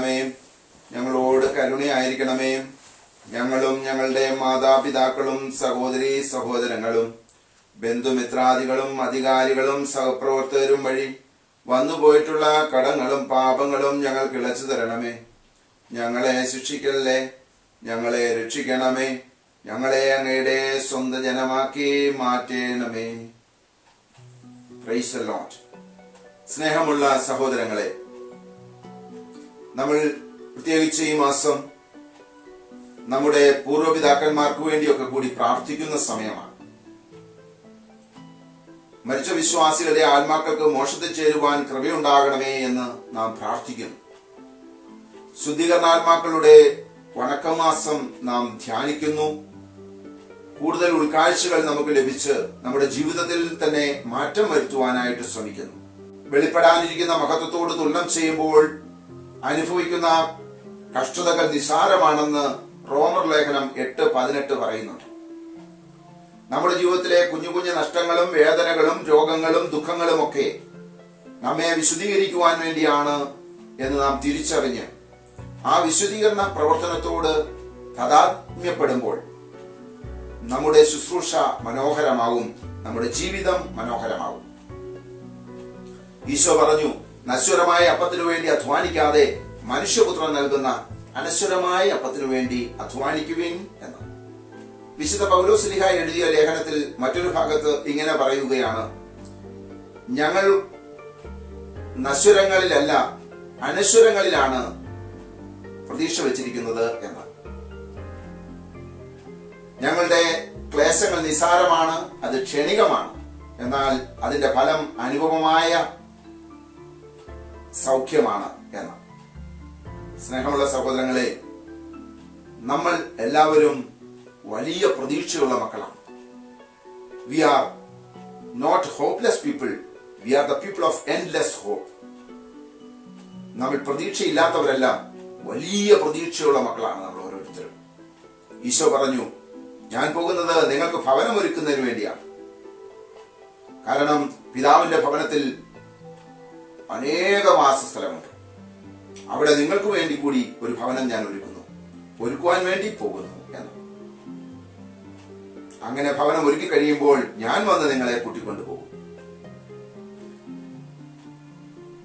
രക്ഷിക്കണമേ. ഞങ്ങളോട് കരുണയായിരിക്കണമേ. ഞങ്ങളും ഞങ്ങളുടെ മാതാപിതാക്കളും സഹോദരീ സഹോദരങ്ങളും ബന്ധുമിത്രാദികളും അധികാരികളും സഹപ്രവർത്തകരും വഴി വന്നുപോയിട്ടുള്ള കടങ്ങളും പാപങ്ങളും ഞങ്ങൾക്ക് ഇളച്ചു തരണമേ. ഞങ്ങളെ ശിക്ഷിക്കല്ലേ, ഞങ്ങളെ രക്ഷിക്കണമേ. ഞങ്ങളെ അങ്ങയുടെ സ്വന്തം ജനമാക്കി മാറ്റണമേ. Praise the lord. സ്നേഹമുള്ള സഹോദരങ്ങളെ, നമ്മൾ പ്രത്യേകിച്ച് ഈ മാസം നമ്മുടെ പൂർവ്വപിതാക്കന്മാർക്ക് വേണ്ടിയൊക്കെ കൂടി പ്രാർത്ഥിക്കുന്ന സമയമാണ്. മരിച്ച വിശ്വാസികളുടെ ആത്മാക്കൾക്ക് മോക്ഷത്തിൽ ചേരുവാൻ കൃപയുണ്ടാകണമേ എന്ന് നാം പ്രാർത്ഥിക്കുന്നു. ശുദ്ധീകരണാത്മാക്കളുടെ വണക്കമാസം നാം ധ്യാനിക്കുന്നു. കൂടുതൽ ഉൾക്കാഴ്ചകൾ നമുക്ക് ലഭിച്ച് നമ്മുടെ ജീവിതത്തിൽ തന്നെ മാറ്റം വരുത്തുവാനായിട്ട് ശ്രമിക്കുന്നു. വെളിപ്പെടാനിരിക്കുന്ന മഹത്വത്തോട് തുലനം ചെയ്യുമ്പോൾ അനുഭവിക്കുന്ന കഷ്ടതകൾ നിസ്സാരമാണെന്ന് റോമർ ലേഖനം 8:18 പറയുന്നുണ്ട്. നമ്മുടെ ജീവിതത്തിലെ കുഞ്ഞു കുഞ്ഞു നഷ്ടങ്ങളും വേദനകളും രോഗങ്ങളും ദുഃഖങ്ങളും ഒക്കെ നമ്മെ വിശുദ്ധീകരിക്കുവാൻ വേണ്ടിയാണ് എന്ന് നാം തിരിച്ചറിഞ്ഞ് ആ വിശുദ്ധീകരണ പ്രവർത്തനത്തോട് താതാത്മ്യപ്പെടുമ്പോൾ നമ്മുടെ ശുശ്രൂഷ മനോഹരമാകും, നമ്മുടെ ജീവിതം മനോഹരമാകും. ഈശോ പറഞ്ഞു, നശ്വരമായ അപ്പത്തിനു വേണ്ടി അധ്വാനിക്കാതെ മനുഷ്യപുത്രൻ നൽകുന്ന അനശ്വരമായ അപ്പത്തിനു വേണ്ടി അധ്വാനിക്കുവിൻ എന്ന്. വിശുദ്ധ പൗലോസ്ലീഹ എഴുതിയ ലേഖനത്തിൽ മറ്റൊരു ഭാഗത്ത് ഇങ്ങനെ പറയുകയാണ്, ഞങ്ങൾ നശ്വരങ്ങളിലല്ല അനശ്വരങ്ങളിലാണ് പ്രതീക്ഷ വച്ചിരിക്കുന്നത് എന്ന്. ഞങ്ങളുടെ ക്ലേശങ്ങൾ നിസാരമാണ്, അത് ക്ഷണികമാണ്, എന്നാൽ അതിന്റെ ഫലം അനുപമമായ സൗഖ്യമാണ് എന്ന്. സ്നേഹമുള്ള സഹോദരങ്ങളെ, നമ്മൾ എല്ലാവരും വലിയ പ്രതീക്ഷയുള്ള മക്കളാണ്. We are not hopeless people, we are the people of endless hope. നമ്മൾ പ്രതീക്ഷയില്ലാത്തവരെല്ലാം വലിയ പ്രതീക്ഷയുള്ള മക്കളാണ് നമ്മൾ ഓരോരുത്തരും. ഈശോ പറഞ്ഞു, ഞാൻ പോകുന്നത് നിങ്ങൾക്ക് ഭവനം ഒരുക്കുന്നതിന് വേണ്ടിയാണ്. കാരണം പിതാവിന്റെ ഭവനത്തിൽ അനേക വാസസ്ഥലമുണ്ട്. അവിടെ നിങ്ങൾക്ക് വേണ്ടി കൂടി ഒരു ഭവനം ഞാൻ ഒരുക്കുവാൻ വേണ്ടി പോകുന്നു എന്ന്. അങ്ങനെ ഭവനം ഒരുക്കി കഴിയുമ്പോൾ ഞാൻ വന്ന് നിങ്ങളെ കൂട്ടിക്കൊണ്ടുപോകും.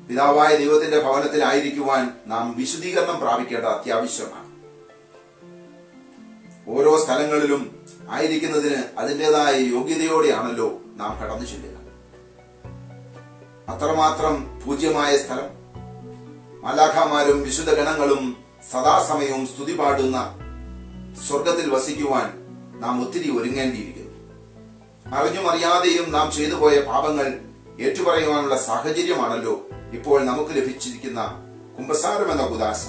പിതാവായ ദൈവത്തിന്റെ ഭവനത്തിലായിരിക്കുവാൻ നാം വിശുദ്ധീകരണം പ്രാപിക്കേണ്ട അത്യാവശ്യമാണ്. ഓരോ സ്ഥലങ്ങളിലും ആയിരിക്കുന്നതിന് അതിൻ്റെതായ യോഗ്യതയോടെയാണല്ലോ നാം കടന്നു ചെല്ലുക. അത്രമാത്രം പൂജ്യമായ സ്ഥലം, മാലാഖമാരും വിശുദ്ധ ഗണങ്ങളും സദാസമയവും സ്തുതി പാടുന്ന സ്വർഗത്തിൽ വസിക്കുവാൻ നാം ഒത്തിരി ഒരുങ്ങേണ്ടിയിരിക്കുന്നു. അറിഞ്ഞും അറിയാതെയും നാം ചെയ്തു പോയ പാപങ്ങൾ ഏറ്റുപറയുവാനുള്ള സാഹചര്യമാണല്ലോ ഇപ്പോൾ നമുക്ക് ലഭിച്ചിരിക്കുന്ന കുമ്പസാരം എന്ന ഉദാസ.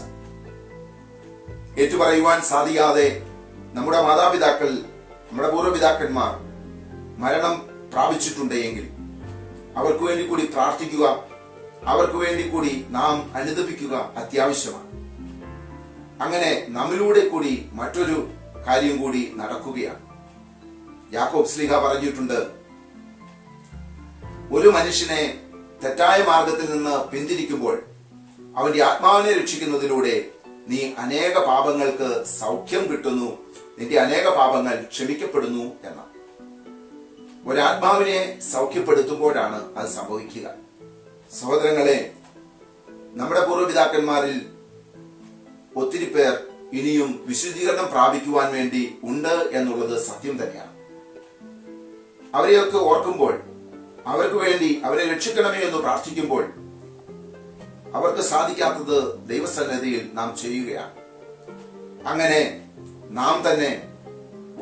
ഏറ്റുപറയുവാൻ സാധിക്കാതെ നമ്മുടെ മാതാപിതാക്കൾ, നമ്മുടെ പൂർവ്വപിതാക്കന്മാർ മരണം പ്രാപിച്ചിട്ടുണ്ടെങ്കിൽ അവർക്ക് വേണ്ടി കൂടി പ്രാർത്ഥിക്കുക, അവർക്ക് വേണ്ടി കൂടി നാം അനുദപിക്കുക അത്യാവശ്യമാണ്. അങ്ങനെ നമ്മിലൂടെ കൂടി മറ്റൊരു കാര്യം കൂടി നടക്കുകയാണ്. യാക്കോബ് ശ്ലീഹ പറഞ്ഞിട്ടുണ്ട്, ഒരു മനുഷ്യനെ തെറ്റായ മാർഗത്തിൽ നിന്ന് പിന്തിരിക്കുമ്പോൾ അവന്റെ ആത്മാവിനെ രക്ഷിക്കുന്നതിലൂടെ നീ അനേക പാപങ്ങൾക്ക് സൗഖ്യം കിട്ടുന്നു, നിന്റെ അനേക പാപങ്ങൾ ക്ഷമിക്കപ്പെടുന്നു എന്ന. ഒരാത്മാവിനെ സൗഖ്യപ്പെടുത്തുമ്പോഴാണ് അത് സംഭവിക്കുക. സഹോദരങ്ങളെ, നമ്മുടെ പൂർവ്വപിതാക്കന്മാരിൽ ഒത്തിരി പേർ ഇനിയും വിശുദ്ധീകരണം പ്രാപിക്കുവാൻ വേണ്ടി ഉണ്ട് എന്നുള്ളത് സത്യം തന്നെയാണ്. അവരെയൊക്കെ ഓർക്കുമ്പോൾ, അവർക്ക് വേണ്ടി അവരെ രക്ഷിക്കണമേ എന്ന് പ്രാർത്ഥിക്കുമ്പോൾ അവർക്ക് സാധിക്കാത്തത് ദൈവസന്നിധിയിൽ നാം ചെയ്യുകയാണ്. അങ്ങനെ നാം തന്നെ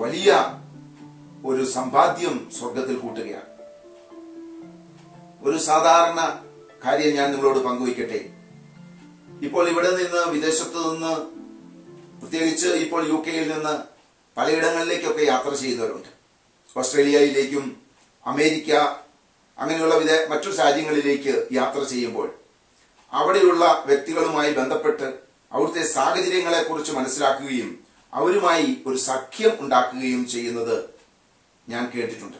വലിയ ഒരു സമ്പാദ്യം സ്വർഗത്തിൽ കൂട്ടുകയാണ്. ഒരു സാധാരണ കാര്യം ഞാൻ നിങ്ങളോട് പങ്കുവയ്ക്കട്ടെ. ഇപ്പോൾ ഇവിടെ നിന്ന്, വിദേശത്ത് നിന്ന്, പ്രത്യേകിച്ച് ഇപ്പോൾ UK നിന്ന് പലയിടങ്ങളിലേക്കൊക്കെ യാത്ര ചെയ്യുന്നവരുണ്ട്. ഓസ്ട്രേലിയയിലേക്കും അമേരിക്ക അങ്ങനെയുള്ള മറ്റു രാജ്യങ്ങളിലേക്ക് യാത്ര ചെയ്യുമ്പോൾ അവിടെയുള്ള വ്യക്തികളുമായി ബന്ധപ്പെട്ട് അവിടുത്തെ സാഹചര്യങ്ങളെ കുറിച്ച് മനസ്സിലാക്കുകയും അവരുമായി ഒരു സഖ്യം ഉണ്ടാക്കുകയും ചെയ്യുന്നത് ഞാൻ കേട്ടിട്ടുണ്ട്.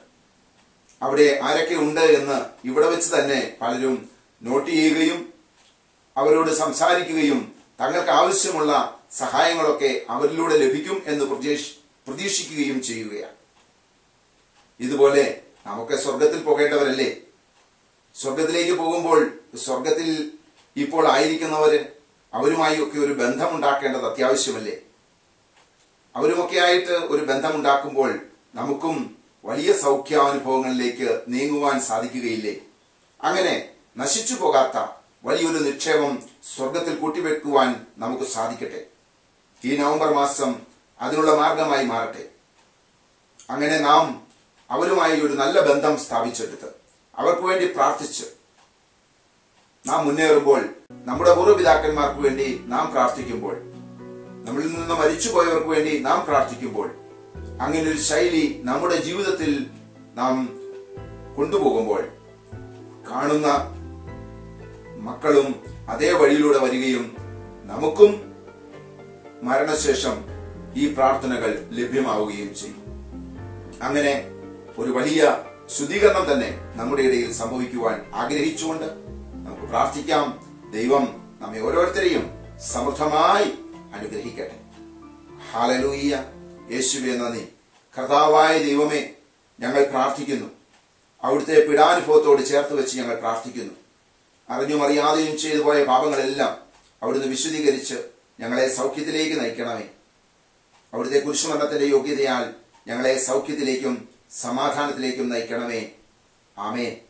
അവിടെ ആരൊക്കെ ഉണ്ട് എന്ന് ഇവിടെ വെച്ച് തന്നെ പലരും നോട്ട് ചെയ്യുകയും അവരോട് സംസാരിക്കുകയും തങ്ങൾക്ക് ആവശ്യമുള്ള സഹായങ്ങളൊക്കെ അവരിലൂടെ ലഭിക്കും എന്ന് പ്രതീക്ഷിക്കുകയും ചെയ്യുകയാണ്. ഇതുപോലെ നമുക്ക് സ്വർഗത്തിൽ പോകേണ്ടവരല്ലേ? സ്വർഗത്തിലേക്ക് പോകുമ്പോൾ സ്വർഗത്തിൽ ഇപ്പോൾ ആയിരിക്കുന്നവര് അവരുമായി ഒക്കെ ഒരു ബന്ധമുണ്ടാക്കേണ്ടത് അത്യാവശ്യമല്ലേ? അവരുമൊക്കെ ആയിട്ട് ഒരു ബന്ധമുണ്ടാക്കുമ്പോൾ നമുക്കും വലിയ സൗഖ്യാനുഭവങ്ങളിലേക്ക് നീങ്ങുവാൻ സാധിക്കുകയില്ലേ? അങ്ങനെ നശിച്ചു പോകാത്ത വലിയൊരു നിക്ഷേപം സ്വർഗത്തിൽ കൂട്ടിവെക്കുവാൻ നമുക്ക് സാധിക്കട്ടെ. ഈ നവംബർ മാസം അതിനുള്ള മാർഗമായി മാറട്ടെ. അങ്ങനെ നാം അവരുമായി ഒരു നല്ല ബന്ധം സ്ഥാപിച്ചെടുത്ത് അവർക്ക് വേണ്ടി പ്രാർത്ഥിച്ച് നാം മുന്നേറുമ്പോൾ, നമ്മുടെ പൂർവ്വപിതാക്കന്മാർക്ക് വേണ്ടി നാം പ്രാർത്ഥിക്കുമ്പോൾ, നമ്മളിൽ നിന്ന് മരിച്ചുപോയവർക്ക് വേണ്ടി നാം പ്രാർത്ഥിക്കുമ്പോൾ, അങ്ങനെ ഒരു ശൈലി നമ്മുടെ ജീവിതത്തിൽ നാം കൊണ്ടുപോകുമ്പോൾ കാണുന്ന മക്കളും അതേ വഴിയിലൂടെ വരികയും നമുക്കും മരണശേഷം ഈ പ്രാർത്ഥനകൾ ലഭ്യമാവുകയും ചെയ്യും. അങ്ങനെ ഒരു വലിയ ശുദ്ധീകരണം തന്നെ നമ്മുടെ ഇടയിൽ സംഭവിക്കുവാൻ ആഗ്രഹിച്ചുകൊണ്ട് നമുക്ക് പ്രാർത്ഥിക്കാം. ദൈവം നമ്മെ ഓരോരുത്തരെയും സമൃദ്ധമായി അനുഗ്രഹിക്കട്ടെ. ഹല്ലേലൂയ. യേശുവേ നന്ദി. കർത്താവായ ദൈവമേ, ഞങ്ങൾ പ്രാർത്ഥിക്കുന്നു. അവിടുത്തെ പീഡാനുഭവത്തോട് ചേർത്ത് വെച്ച് ഞങ്ങൾ പ്രാർത്ഥിക്കുന്നു. അറിഞ്ഞും അറിയാതെയും ചെയ്തു പോയ പാപങ്ങളെല്ലാം അവിടുന്ന് വിശുദ്ധീകരിച്ച് ഞങ്ങളെ സൗഖ്യത്തിലേക്ക് നയിക്കണമേ. അവിടുത്തെ കുരിശുമരണത്തിന്റെ യോഗ്യതയാൽ ഞങ്ങളെ സൗഖ്യത്തിലേക്കും സമാധാനത്തിലേക്കും നയിക്കണമേ. ആമേൻ.